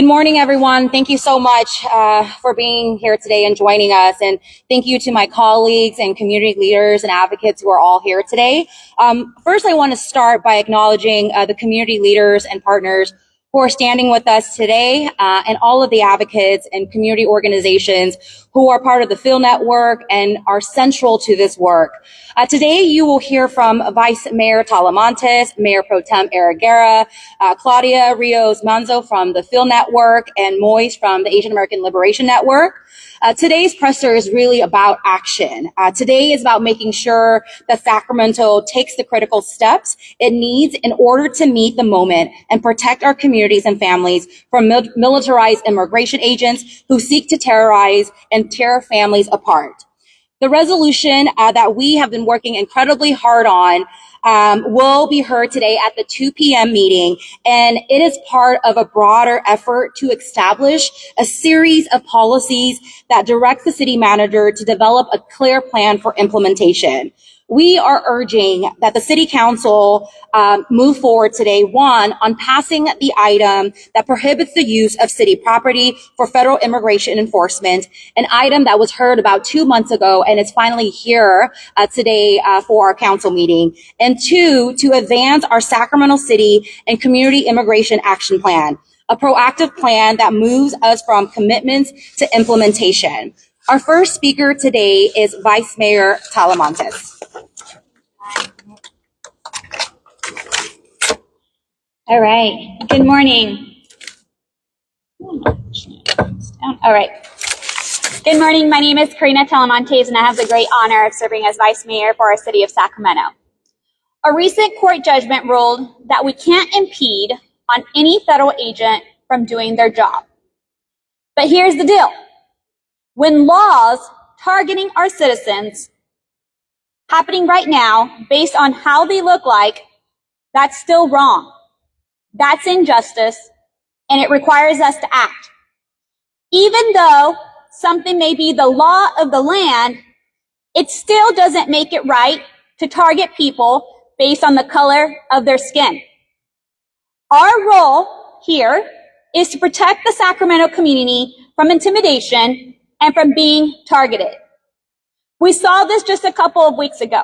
Good morning, everyone. Thank you so much for being here today and joining us. And thank you to my colleagues and community leaders and advocates who are all here today. First, I want to start by acknowledging the community leaders and partners who are standing with us today, and all of the advocates and community organizations who are part of the FUEL network and are central to this work. Today, you will hear from Vice Mayor Talamantes, Mayor Pro Tem Guerra, Claudia, Rios, Manzo from the FUEL network, and Moiz from the Asian American Liberation Network. Today's presser is really about action. Today is about making sure that Sacramento takes the critical steps it needs in order to meet the moment and protect our communities and families from militarized immigration agents who seek to terrorize and tear families apart. The resolution that we have been working incredibly hard on will be heard today at the 2 p.m. meeting, and it is part of a broader effort to establish a series of policies that direct the city manager to develop a clear plan for implementation. We are urging that the City Council move forward today, one, on passing the item that prohibits the use of city property for federal immigration enforcement, an item that was heard about 2 months ago and is finally here today for our council meeting. And two, to advance our Sacramento City and Community Immigration Action Plan, a proactive plan that moves us from commitments to implementation. Our first speaker today is Vice Mayor Talamantes. All right. Good morning. All right. Good morning. My name is Karina Talamantes, and I have the great honor of serving as Vice Mayor for our city of Sacramento. A recent court judgment ruled that we can't impede on any federal agent from doing their job. But here's the deal. When laws targeting our citizens happening right now based on how they look like, that's still wrong. That's injustice, and it requires us to act. Even though something may be the law of the land, it still doesn't make it right to target people based on the color of their skin. Our role here is to protect the Sacramento community from intimidation and from being targeted. We saw this just a couple of weeks ago.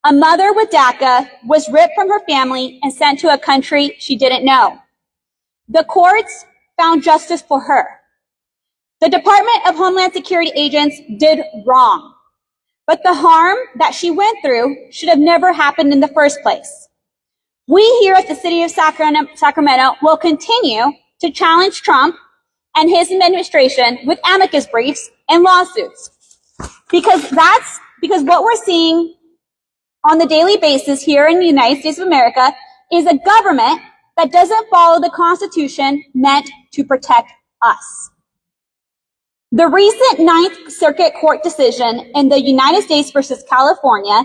A mother with DACA was ripped from her family and sent to a country she didn't know. The courts found justice for her. The Department of Homeland Security agents did wrong, but the harm that she went through should have never happened in the first place. We here at the City of Sacramento will continue to challenge Trump and his administration with amicus briefs and lawsuits, because what we're seeing on the daily basis here in the United States of America is a government that doesn't follow the Constitution meant to protect us. The recent Ninth Circuit Court decision in the United States versus California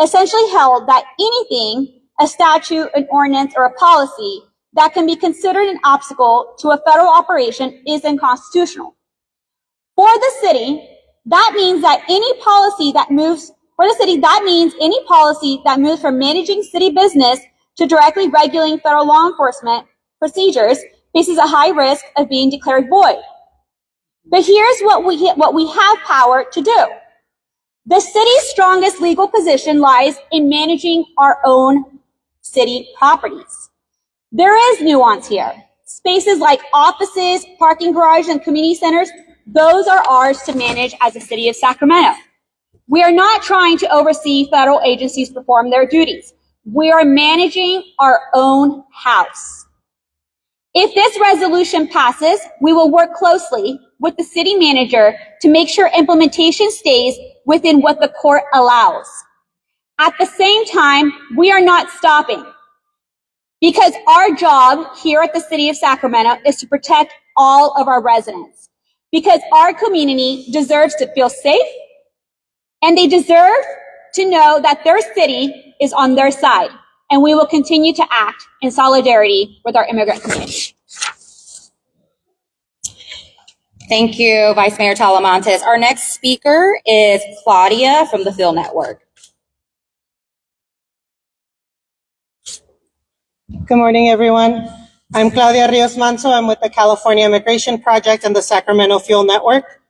essentially held that anything, a statute, an ordinance, or a policy that can be considered an obstacle to a federal operation is unconstitutional. For the city, that means that any policy that moves from managing city business to directly regulating federal law enforcement procedures faces a high risk of being declared void. But here's what we have power to do. The city's strongest legal position lies in managing our own city properties. There is nuance here. Spaces like offices, parking garages, and community centers, those are ours to manage as a city of Sacramento. We are not trying to oversee federal agencies perform their duties. We are managing our own house. If this resolution passes, we will work closely with the city manager to make sure implementation stays within what the court allows. At the same time, we are not stopping, because our job here at the City of Sacramento is to protect all of our residents, because our community deserves to feel safe, and they deserve to know that their city is on their side, and we will continue to act in solidarity with our immigrant community. Thank you, Vice Mayor Talamantes. Our next speaker is Claudia from the FUEL network. Good morning, everyone. I'm Claudia Rios Manzo. I'm with the California Immigration Project and the Sacramento Fuel Network.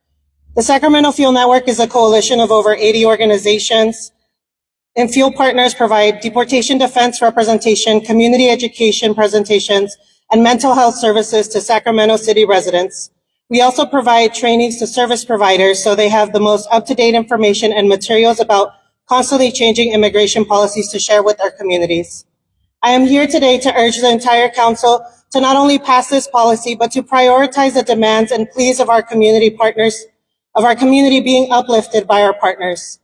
The Sacramento Fuel Network is a coalition of over 80 organizations, and fuel partners provide deportation defense representation, community education presentations, and mental health services to Sacramento City residents. We also provide trainings to service providers so they have the most up-to-date information and materials about constantly changing immigration policies to share with our communities. I am here today to urge the entire council to not only pass this policy, but to prioritize the demands and pleas of our community partners, of our community being uplifted by our partners.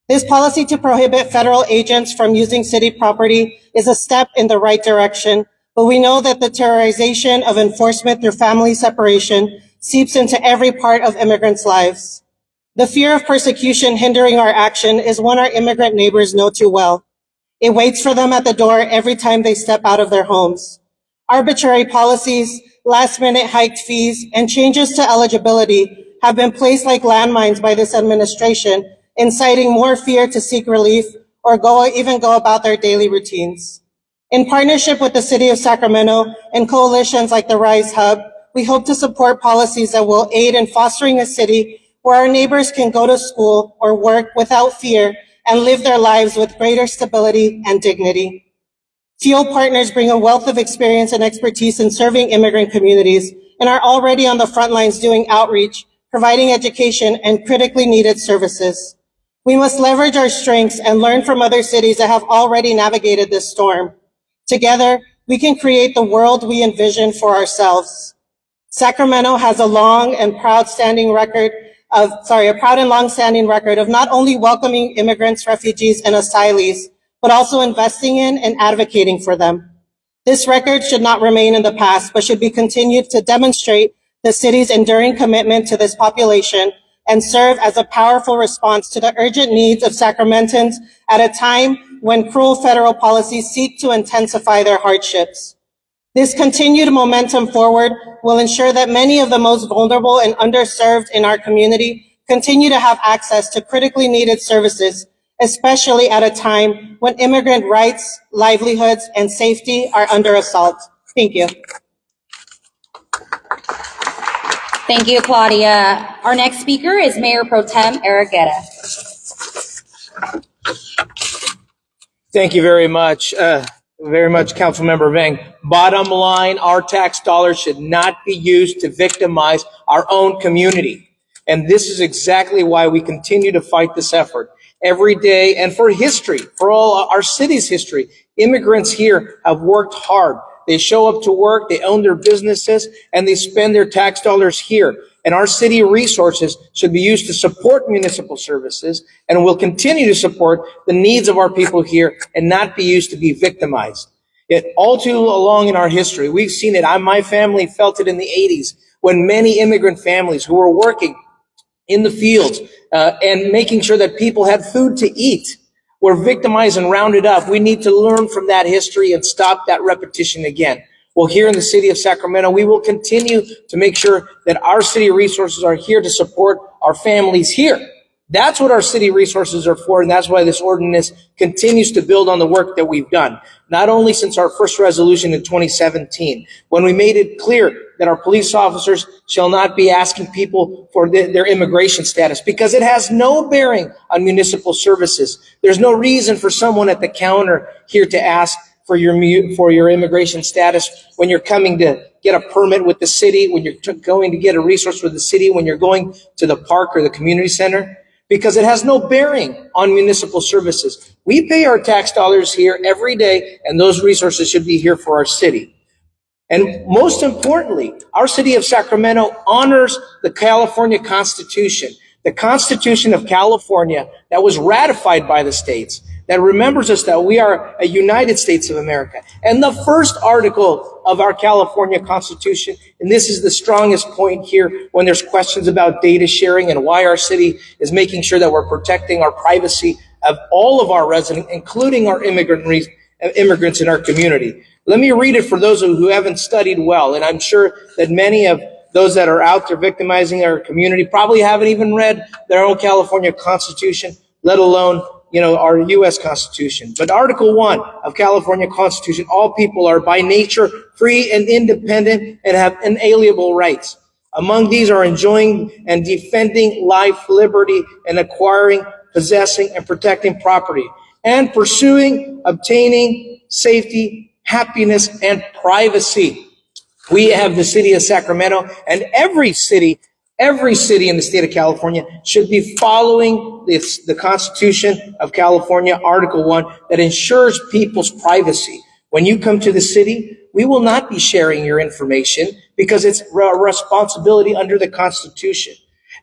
This policy to prohibit federal agents from using city property is a step in the right direction, but we know that the terrorization of enforcement through family separation seeps into every part of immigrants' lives. The fear of persecution hindering our action is one our immigrant neighbors know too well. It waits for them at the door every time they step out of their homes. Arbitrary policies, last-minute hiked fees, and changes to eligibility have been placed like landmines by this administration, inciting more fear to seek relief or even go about their daily routines. In partnership with the City of Sacramento and coalitions like the RISE Hub, we hope to support policies that will aid in fostering a city where our neighbors can go to school or work without fear and live their lives with greater stability and dignity. Fuel partners bring a wealth of experience and expertise in serving immigrant communities and are already on the front lines doing outreach, providing education and critically needed services. We must leverage our strengths and learn from other cities that have already navigated this storm. Together, we can create the world we envision for ourselves. Sacramento has a proud and long-standing record of not only welcoming immigrants, refugees, and asylees, but also investing in and advocating for them. This record should not remain in the past, but should be continued to demonstrate the city's enduring commitment to this population and serve as a powerful response to the urgent needs of Sacramentans at a time when cruel federal policies seek to intensify their hardships. This continued momentum forward will ensure that many of the most vulnerable and underserved in our community continue to have access to critically needed services, especially at a time when immigrant rights, livelihoods, and safety are under assault. Thank you. Thank you, Claudia. Our next speaker is Mayor Pro Tem Eric Guerra. Thank you very much, Councilmember Vang. Bottom line, our tax dollars should not be used to victimize our own community. And this is exactly why we continue to fight this effort every day. And for history, for all our city's history, immigrants here have worked hard. They show up to work, they own their businesses, and they spend their tax dollars here. And our city resources should be used to support municipal services and will continue to support the needs of our people here and not be used to be victimized. Yet all too long in our history, we've seen it. My family felt it in the 80s when many immigrant families who were working in the fields and making sure that people had food to eat were victimized and rounded up. We need to learn from that history and stop that repetition again. Well, here in the city of Sacramento, we will continue to make sure that our city resources are here to support our families here. That's what our city resources are for, and that's why this ordinance continues to build on the work that we've done. Not only since our first resolution in 2017, when we made it clear that our police officers shall not be asking people for their immigration status, because it has no bearing on municipal services. There's no reason for someone at the counter here to ask for your immigration status when you're coming to get a permit with the city, when you're going to get a resource with the city, when you're going to the park or the community center, because it has no bearing on municipal services. We pay our tax dollars here every day, and those resources should be here for our city. And most importantly, our city of Sacramento honors the California Constitution, the Constitution of California that was ratified by the states, that remembers us that we are a United States of America. And the first article of our California Constitution, and this is the strongest point here when there's questions about data sharing and why our city is making sure that we're protecting our privacy of all of our residents, including our immigrants in our community. Let me read it for those who haven't studied well, and I'm sure that many of those that are out there victimizing our community probably haven't even read their own California Constitution, let alone our U.S. Constitution. But Article 1 of California Constitution, all people are by nature free and independent and have inalienable rights. Among these are enjoying and defending life, liberty, and acquiring, possessing, and protecting property, and pursuing, obtaining safety, happiness, and privacy. We have the city of Sacramento, and every city in the state of California should be following the Constitution of California, Article 1, that ensures people's privacy. When you come to the city, we will not be sharing your information because it's a responsibility under the Constitution.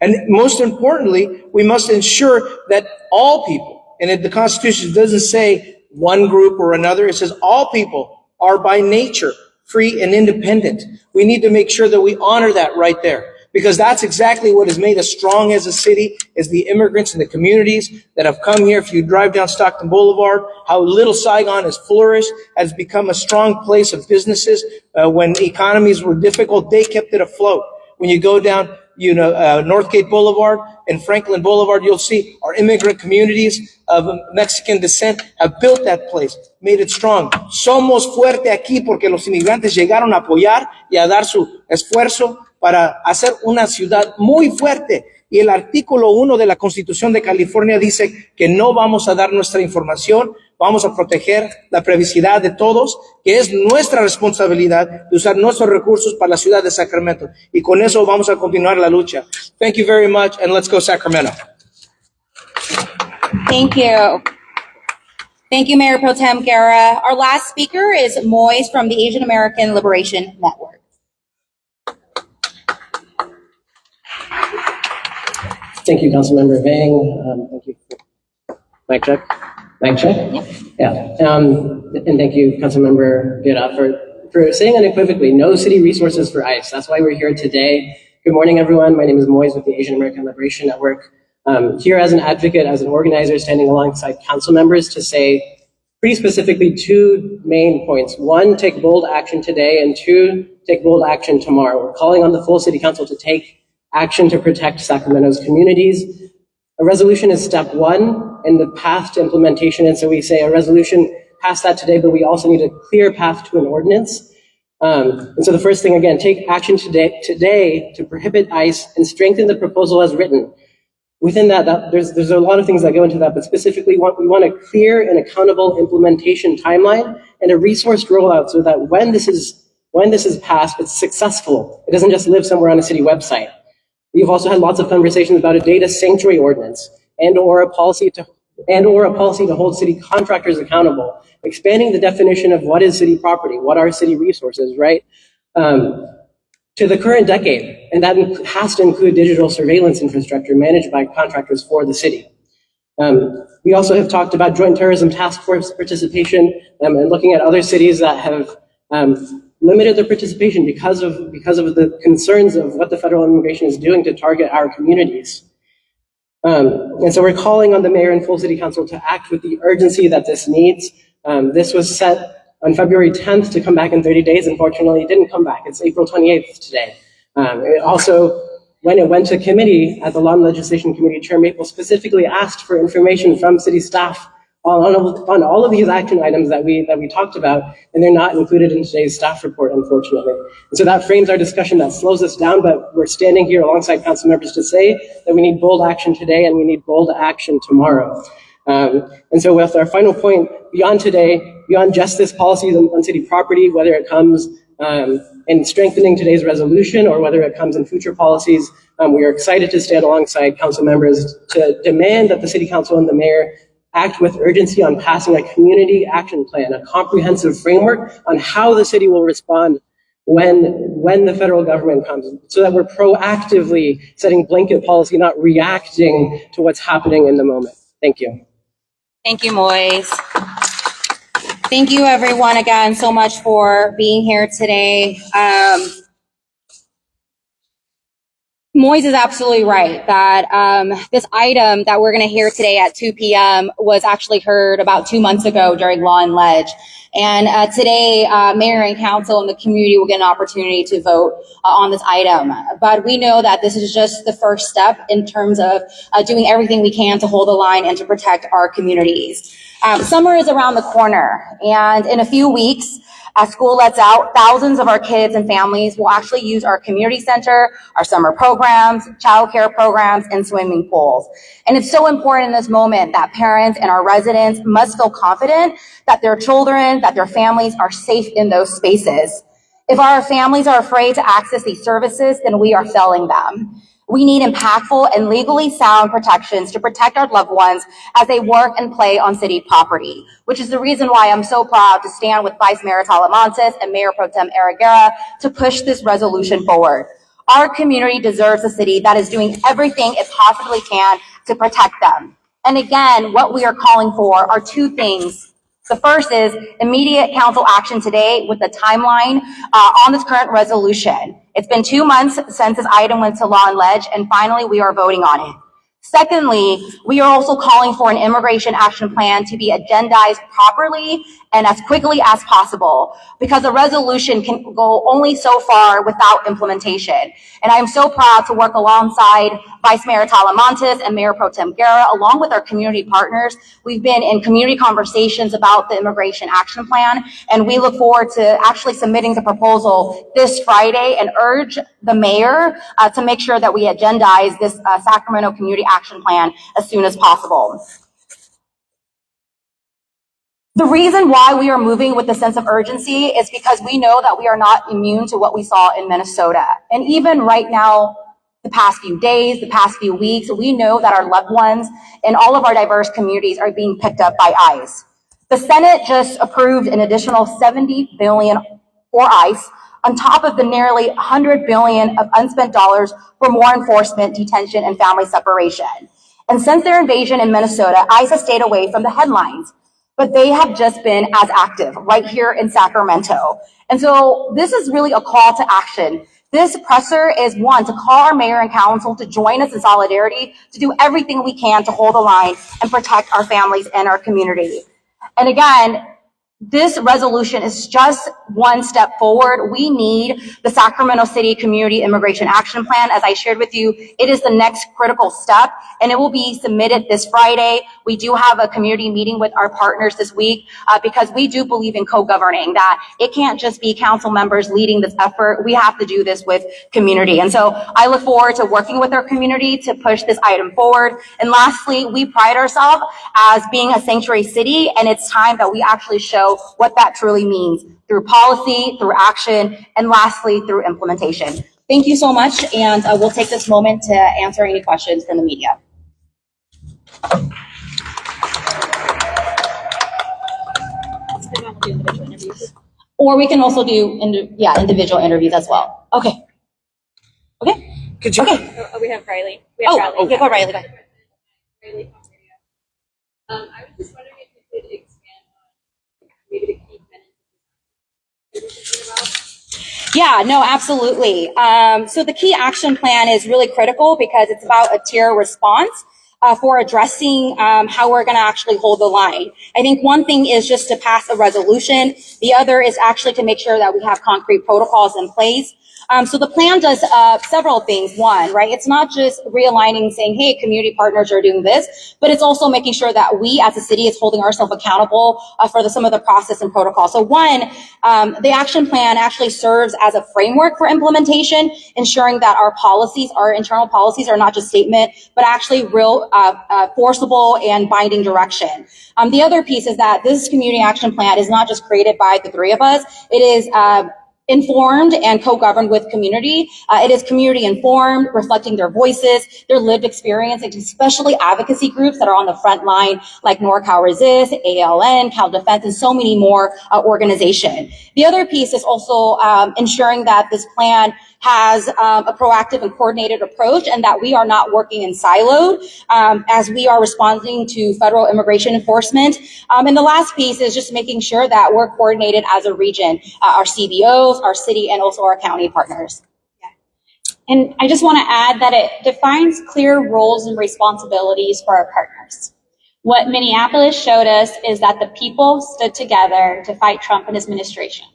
And most importantly, we must ensure that all people, and the Constitution doesn't say one group or another, it says all people are by nature free and independent. We need to make sure that we honor that right there, because that's exactly what has made us strong as a city, is the immigrants and the communities that have come here. If you drive down Stockton Boulevard, how Little Saigon has flourished, has become a strong place of businesses. When economies were difficult, they kept it afloat. When you go down, Northgate Boulevard and Franklin Boulevard, you'll see our immigrant communities of Mexican descent have built that place, made it strong. Somos fuerte aquí porque los inmigrantes llegaron a apoyar y a dar su esfuerzo para hacer una ciudad muy fuerte. Y el artículo 1 de la Constitución de California dice que no vamos a dar nuestra información, vamos a proteger la privacidad de todos, que es nuestra responsabilidad de usar nuestros recursos para la ciudad de Sacramento. Y con eso vamos a continuar la lucha. Thank you very much, and let's go Sacramento. Thank you. Thank you, Mayor Pro Tem Guerra. Our last speaker is Moiz from the Asian American Liberation Network. Thank you, Councilmember Vang. Thank you. Mic check. Mic check? Yep. Yeah. And thank you, Councilmember Guerra, for saying unequivocally, no city resources for ICE. That's why we're here today. Good morning, everyone. My name is Moiz with the Asian American Liberation Network. Here as an advocate, as an organizer, standing alongside council members to say pretty specifically two main points. One, take bold action today, and two, take bold action tomorrow. We're calling on the full city council to take action to protect Sacramento's communities. A resolution is step one in the path to implementation, and so we say a resolution pass that today, but we also need a clear path to an ordinance. And so the first thing, again, take action today to prohibit ICE and strengthen the proposal as written. Within that, there's a lot of things that go into that, but specifically we want a clear and accountable implementation timeline and a resourced rollout so that when this is passed, it's successful. It doesn't just live somewhere on a city website. We've also had lots of conversations about a data sanctuary ordinance and/or a policy to hold city contractors accountable, expanding the definition of what is city property, what are city resources, right? To the current decade, and that has to include digital surveillance infrastructure managed by contractors for the city. We also have talked about joint terrorism task force participation and looking at other cities that have limited their participation because of the concerns of what the federal immigration is doing to target our communities. And so we're calling on the mayor and full city council to act with the urgency that this needs. This was set on February 10th to come back in 30 days. Unfortunately, it didn't come back. It's April 28th today. It also, when it went to committee at the Law and Legislation Committee, Chair Maple specifically asked for information from city staff on all of these action items that we talked about, and they're not included in today's staff report, unfortunately. And so that frames our discussion, that slows us down, but we're standing here alongside council members to say that we need bold action today and we need bold action tomorrow. And so with our final point, beyond today, beyond just this policy on city property, whether it comes in strengthening today's resolution or whether it comes in future policies, we are excited to stand alongside council members to demand that the city council and the mayor act with urgency on passing a community action plan, a comprehensive framework on how the city will respond when the federal government comes, so that we're proactively setting blanket policy, not reacting to what's happening in the moment. Thank you. Thank you, Moiz. Thank you, everyone, again, so much for being here today. Moiz is absolutely right that this item that we're going to hear today at 2 p.m. was actually heard about 2 months ago during Law and Ledge. And today, Mayor and Council and the community will get an opportunity to vote on this item. But we know that this is just the first step in terms of doing everything we can to hold the line and to protect our communities. Summer is around the corner, and in a few weeks, as school lets out, thousands of our kids and families will actually use our community center, our summer programs, childcare programs, and swimming pools. And it's so important in this moment that parents and our residents must feel confident that their children, that their families are safe in those spaces. If our families are afraid to access these services, then we are failing them. We need impactful and legally sound protections to protect our loved ones as they work and play on city property, which is the reason why I'm so proud to stand with Vice Mayor Talamantes and Mayor Pro Tem Guerra to push this resolution forward. Our community deserves a city that is doing everything it possibly can to protect them. And again, what we are calling for are two things. The first is immediate council action today with the timeline on this current resolution. It's been 2 months since this item went to Law and Ledge, and finally we are voting on it. Secondly, we are also calling for an immigration action plan to be agendized properly and as quickly as possible, because a resolution can go only so far without implementation. And I am so proud to work alongside Vice Mayor Talamantes and Mayor Pro Tem Guerra, along with our community partners. We've been in community conversations about the immigration action plan, and we look forward to actually submitting the proposal this Friday and urge the mayor to make sure that we agendize this Sacramento Community Action Plan as soon as possible. The reason why we are moving with a sense of urgency is because we know that we are not immune to what we saw in Minnesota. And even right now, the past few days, the past few weeks, we know that our loved ones in all of our diverse communities are being picked up by ICE. The Senate just approved an additional $70 billion for ICE on top of the nearly $100 billion of unspent dollars for more enforcement, detention, and family separation. And since their invasion in Minnesota, ICE has stayed away from the headlines, but they have just been as active right here in Sacramento. And so this is really a call to action. This presser is one, to call our mayor and council to join us in solidarity, to do everything we can to hold the line and protect our families and our community. And again, this resolution is just one step forward. We need the Sacramento City Community Immigration Action Plan. As I shared with you, it is the next critical step, and it will be submitted this Friday. We do have a community meeting with our partners this week because we do believe in co-governing, that it can't just be council members leading this effort. We have to do this with community. And so I look forward to working with our community to push this item forward. And lastly, we pride ourselves as being a sanctuary city, and it's time that we actually show what that truly means through policy, through action, and lastly, through implementation. Thank you so much, and we'll take this moment to answer any questions from the media. Or we can also do individual interviews as well. Okay. Could you? Okay. We have Riley. Riley. Okay, go Riley. Go ahead. Riley from Radio. I was just wondering if you could expand on maybe the key tenets about. Yeah, no, absolutely. So the key action plan is really critical because it's about a tier response for addressing how we're going to actually hold the line. I think one thing is just to pass a resolution. The other is actually to make sure that we have concrete protocols in place. So the plan does several things. One, right, it's not just realigning, saying, hey, community partners are doing this, but it's also making sure that we as a city is holding ourselves accountable for some of the process and protocol. So one, the action plan actually serves as a framework for implementation, ensuring that our policies, our internal policies, are not just statement, but actually real forcible and binding direction. The other piece is that this community action plan is not just created by the three of us. It is informed and co-governed with community. It is community informed, reflecting their voices, their lived experience, and especially advocacy groups that are on the front line, like NorCal Resist, AALN, Cal Defense, and so many more organizations. The other piece is also ensuring that this plan has a proactive and coordinated approach, and that we are not working in siloed as we are responding to federal immigration enforcement. And the last piece is just making sure that we're coordinated as a region, our CBOs, our city, and also our county partners. And I just want to add that it defines clear roles and responsibilities for our partners. What Minneapolis showed us is that the people stood together to fight Trump and his administration.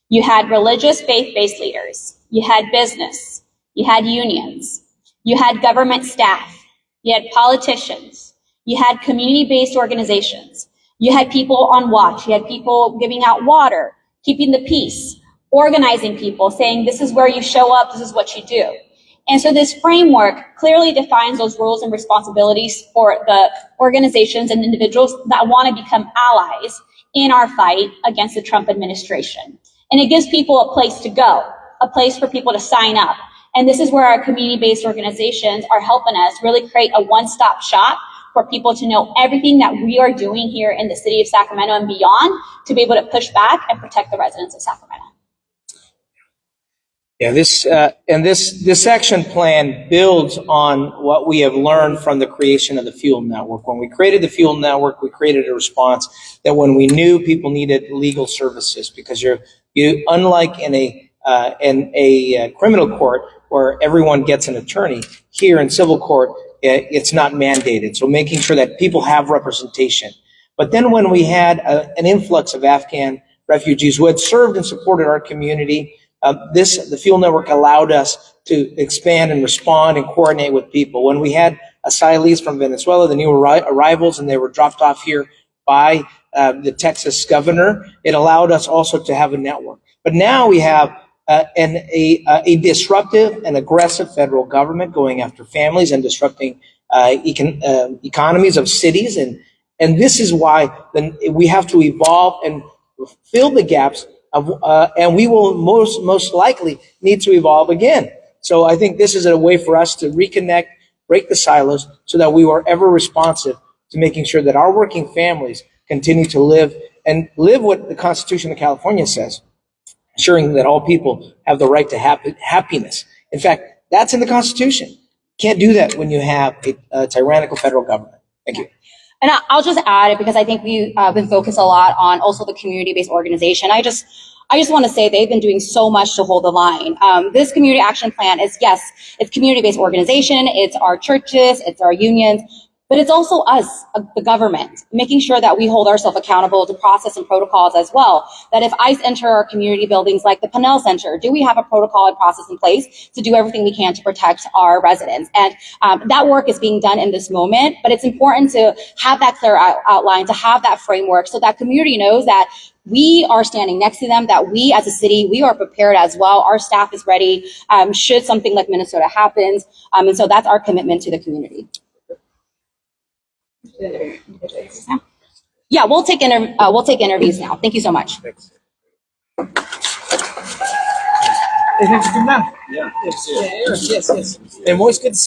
You had religious faith-based leaders. You had business. You had unions. You had government staff. You had politicians. You had community-based organizations. You had people on watch. You had people giving out water, keeping the peace, organizing people, saying this is where you show up, this is what you do. And so this framework clearly defines those roles and responsibilities for the organizations and individuals that want to become allies in our fight against the Trump administration. And it gives people a place to go, a place for people to sign up. And this is where our community-based organizations are helping us really create a one-stop shop for people to know everything that we are doing here in the city of Sacramento and beyond to be able to push back and protect the residents of Sacramento. Yeah, this action plan builds on what we have learned from the creation of the fuel network. When we created the fuel network, we created a response that when we knew people needed legal services, because you unlike in a criminal court where everyone gets an attorney, here in civil court it's not mandated. So making sure that people have representation. But then when we had an influx of Afghan refugees who had served and supported our community, the fuel network allowed us to expand and respond and coordinate with people. When we had asylees from Venezuela, the new arrivals, and they were dropped off here by the Texas governor, it allowed us also to have a network. But now we have a disruptive and aggressive federal government going after families and disrupting economies of cities. And this is why we have to evolve and fill the gaps and we will most likely need to evolve again. So I think this is a way for us to reconnect, break the silos, so that we are ever responsive to making sure that our working families continue to live what the Constitution of California says, ensuring that all people have the right to happiness. In fact, that's in the Constitution. Can't do that when you have a tyrannical federal government. Thank you. And I'll just add it because I think we've been focused a lot on also the community-based organization. I just want to say they've been doing so much to hold the line. This community action plan is, yes, it's community-based organization, it's our churches, it's our unions, but it's also us, the government, making sure that we hold ourselves accountable to process and protocols as well. That if ICE enter our community buildings like the Pannell Center, do we have a protocol and process in place to do everything we can to protect our residents? And that work is being done in this moment, but it's important to have that clear outline, to have that framework so that community knows that we are standing next to them, that we as a city, we are prepared as well. Our staff is ready should something like Minnesota happens. And so that's our commitment to the community. Yeah, we'll take interviews now. Thank you so much. Thanks. Yeah. Yes. And Moiz, good to see you.